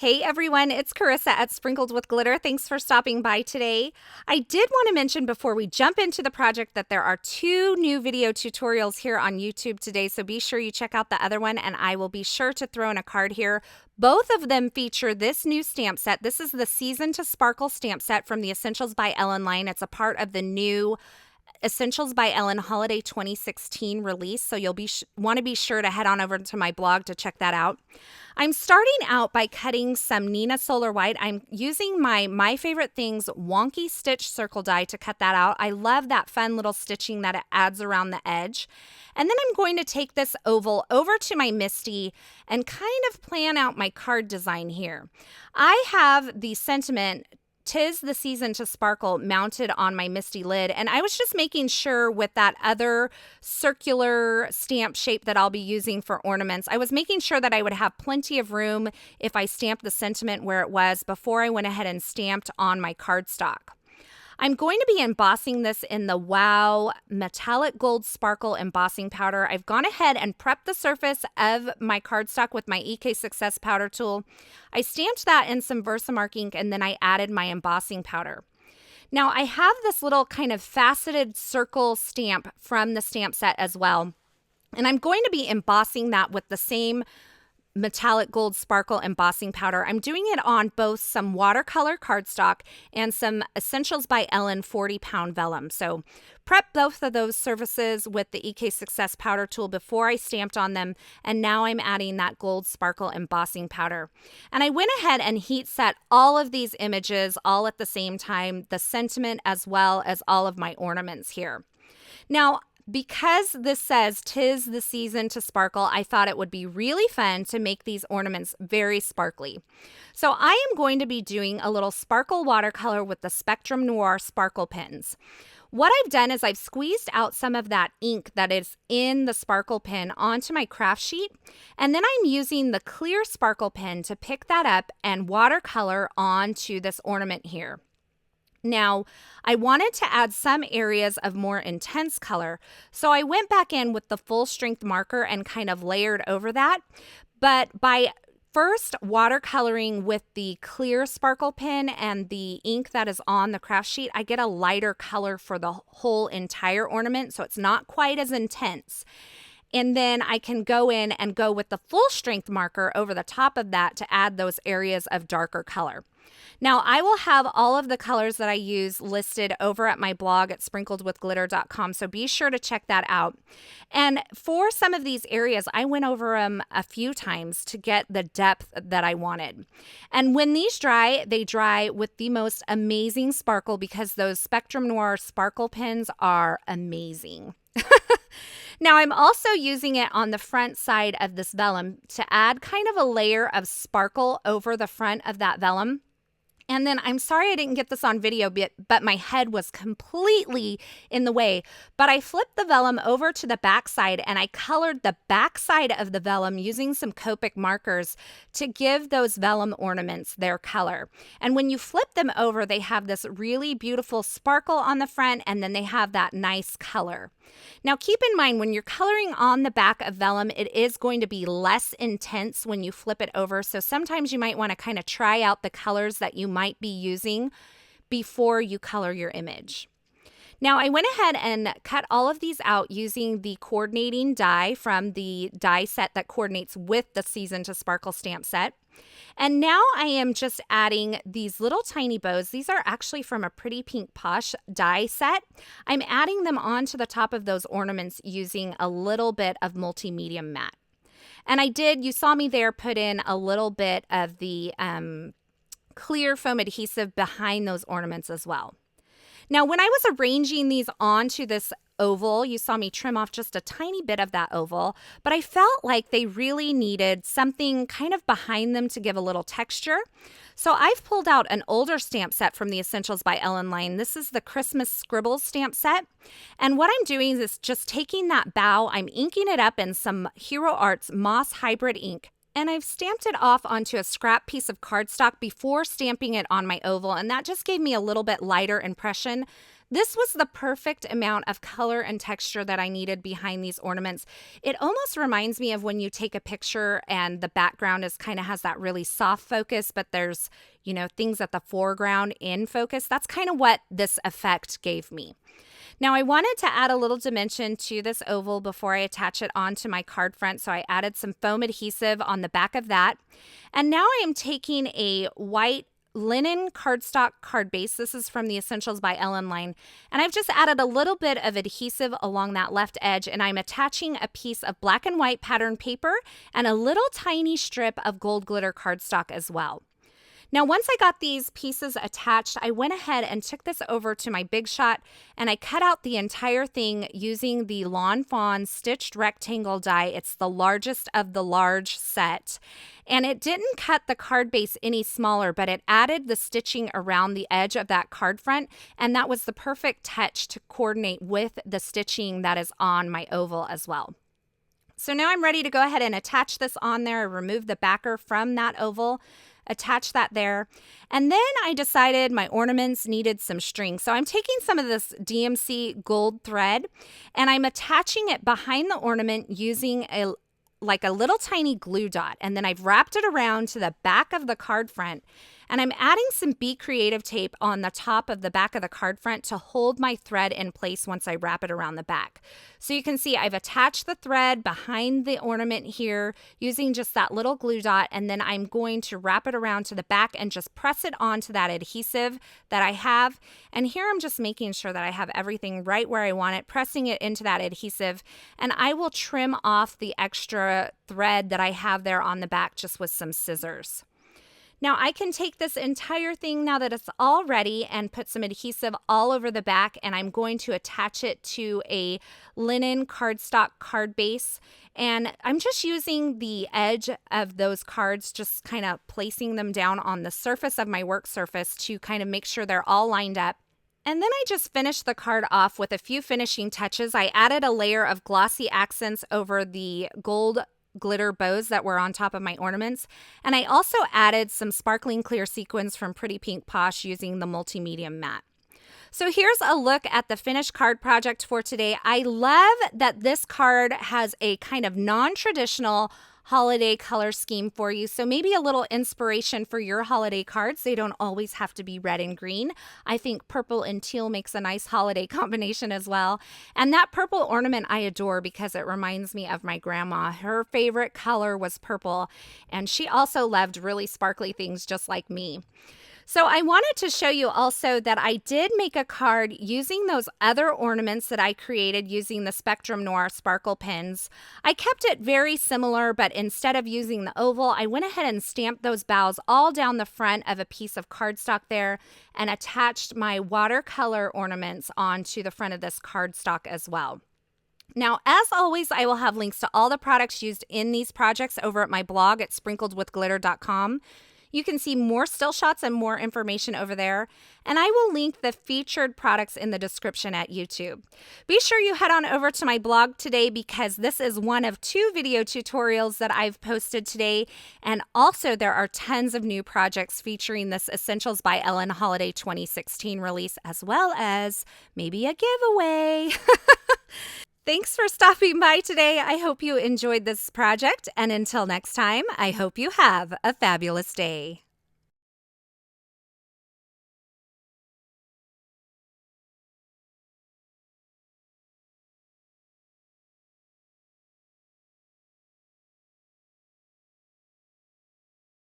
Hey everyone, it's Carissa at Sprinkled with Glitter. Thanks for stopping by today. I did want to mention before we jump into the project that there are 2 new video tutorials here on YouTube today, so be sure you check out the other one and I will be sure to throw in a card here. Both of them feature this new stamp set. This is the Season to Sparkle stamp set from the Essentials by Ellen line. It's a part of the new Essentials by Ellen Holiday 2016 release, so you'll want to be sure to head on over to my blog to check that out. I'm starting out by cutting some Nina Solar White. I'm using my Favorite Things wonky stitch circle die to cut that out. I love that fun little stitching that it adds around the edge. And then I'm going to take this oval over to my Misty and kind of plan out my card design here. I have the sentiment "'Tis the Season to Sparkle" mounted on my Misty lid, and I was just making sure with that other circular stamp shape that I'll be using for ornaments, I was making sure that I would have plenty of room if I stamped the sentiment where it was before I went ahead and stamped on my cardstock. I'm going to be embossing this in the Wow Metallic Gold Sparkle embossing powder. I've gone ahead and prepped the surface of my cardstock with my EK Success powder tool. I stamped that in some Versamark ink and then I added my embossing powder. Now I have this little kind of faceted circle stamp from the stamp set as well. And I'm going to be embossing that with the same Metallic Gold Sparkle embossing powder. I'm doing it on both some watercolor cardstock and some Essentials by Ellen 40-pound vellum. So prep both of those surfaces with the EK Success powder tool before I stamped on them, and now I'm adding that gold sparkle embossing powder. And I went ahead and heat set all of these images all at the same time, the sentiment as well as all of my ornaments here. Now, because this says "'Tis the Season to Sparkle," I thought it would be really fun to make these ornaments very sparkly. So I am going to be doing a little sparkle watercolor with the Spectrum Noir sparkle pens. What I've done is I've squeezed out some of that ink that is in the sparkle pen onto my craft sheet, and then I'm using the clear sparkle pen to pick that up and watercolor onto this ornament here. Now, I wanted to add some areas of more intense color, so I went back in with the full strength marker and kind of layered over that. But by first watercoloring with the clear sparkle pen and the ink that is on the craft sheet, I get a lighter color for the whole entire ornament, so it's not quite as intense. And then I can go in and go with the full strength marker over the top of that to add those areas of darker color. Now, I will have all of the colors that I use listed over at my blog at sprinkledwithglitter.com, so be sure to check that out. And for some of these areas, I went over them a few times to get the depth that I wanted. And when these dry, they dry with the most amazing sparkle because those Spectrum Noir sparkle pens are amazing. Now, I'm also using it on the front side of this vellum to add kind of a layer of sparkle over the front of that vellum. And then I'm sorry I didn't get this on video, but my head was completely in the way. But I flipped the vellum over to the back side and I colored the back side of the vellum using some Copic markers to give those vellum ornaments their color. And when you flip them over, they have this really beautiful sparkle on the front and then they have that nice color. Now keep in mind when you're coloring on the back of vellum, it is going to be less intense when you flip it over. So sometimes you might want to kind of try out the colors that you might be using before you color your image. Now I went ahead and cut all of these out using the coordinating die from the die set that coordinates with the Season to Sparkle stamp set. And now I am just adding these little tiny bows. These are actually from a Pretty Pink Posh die set. I'm adding them onto the top of those ornaments using a little bit of multi-medium matte. And you saw me there put in a little bit of the clear foam adhesive behind those ornaments as well. Now, when I was arranging these onto this oval, you saw me trim off just a tiny bit of that oval, but I felt like they really needed something kind of behind them to give a little texture. So I've pulled out an older stamp set from the Essentials by Ellen line. This is the Christmas Scribbles stamp set. And what I'm doing is just taking that bow, I'm inking it up in some Hero Arts Moss Hybrid ink. And I've stamped it off onto a scrap piece of cardstock before stamping it on my oval, and that just gave me a little bit lighter impression This was the perfect amount of color and texture that I needed behind these ornaments. It almost reminds me of when you take a picture and the background is kind of has that really soft focus, but there's, things at the foreground in focus. That's kind of what this effect gave me. Now I wanted to add a little dimension to this oval before I attach it onto my card front, so I added some foam adhesive on the back of that. And now I am taking a white linen cardstock card base. This is from the Essentials by Ellen line. And I've just added a little bit of adhesive along that left edge, and I'm attaching a piece of black and white pattern paper and a little tiny strip of gold glitter cardstock as well. Now, once I got these pieces attached, I went ahead and took this over to my Big Shot and I cut out the entire thing using the Lawn Fawn stitched rectangle die. It's the largest of the large set. And it didn't cut the card base any smaller, but it added the stitching around the edge of that card front. And that was the perfect touch to coordinate with the stitching that is on my oval as well. So now I'm ready to go ahead and attach this on there, remove the backer from that oval, attach that there. And then I decided my ornaments needed some string. So I'm taking some of this DMC gold thread and I'm attaching it behind the ornament using a little tiny glue dot. And then I've wrapped it around to the back of the card front. And I'm adding some Be Creative tape on the top of the back of the card front to hold my thread in place once I wrap it around the back. So you can see I've attached the thread behind the ornament here using just that little glue dot, and then I'm going to wrap it around to the back and just press it onto that adhesive that I have. And here I'm just making sure that I have everything right where I want it, pressing it into that adhesive, and I will trim off the extra thread that I have there on the back just with some scissors. Now I can take this entire thing now that it's all ready and put some adhesive all over the back, and I'm going to attach it to a linen cardstock card base. And I'm just using the edge of those cards, just kind of placing them down on the surface of my work surface to kind of make sure they're all lined up. And then I just finished the card off with a few finishing touches. I added a layer of glossy accents over the gold glitter bows that were on top of my ornaments. And I also added some sparkling clear sequins from Pretty Pink Posh using the multi-medium mat. So here's a look at the finished card project for today. I love that this card has a kind of non-traditional holiday color scheme for you. So maybe a little inspiration for your holiday cards. They don't always have to be red and green. I think purple and teal makes a nice holiday combination as well. And that purple ornament I adore because it reminds me of my grandma. Her favorite color was purple, and she also loved really sparkly things just like me. So I wanted to show you also that I did make a card using those other ornaments that I created using the Spectrum Noir sparkle pins. I kept it very similar, but instead of using the oval, I went ahead and stamped those bows all down the front of a piece of cardstock there and attached my watercolor ornaments onto the front of this cardstock as well. Now, as always, I will have links to all the products used in these projects over at my blog at sprinkledwithglitter.com. You can see more still shots and more information over there. And I will link the featured products in the description at YouTube. Be sure you head on over to my blog today because this is one of 2 video tutorials that I've posted today. And also there are tons of new projects featuring this Essentials by Ellen Holiday 2016 release, as well as maybe a giveaway. Thanks for stopping by today. I hope you enjoyed this project. And until next time, I hope you have a fabulous day.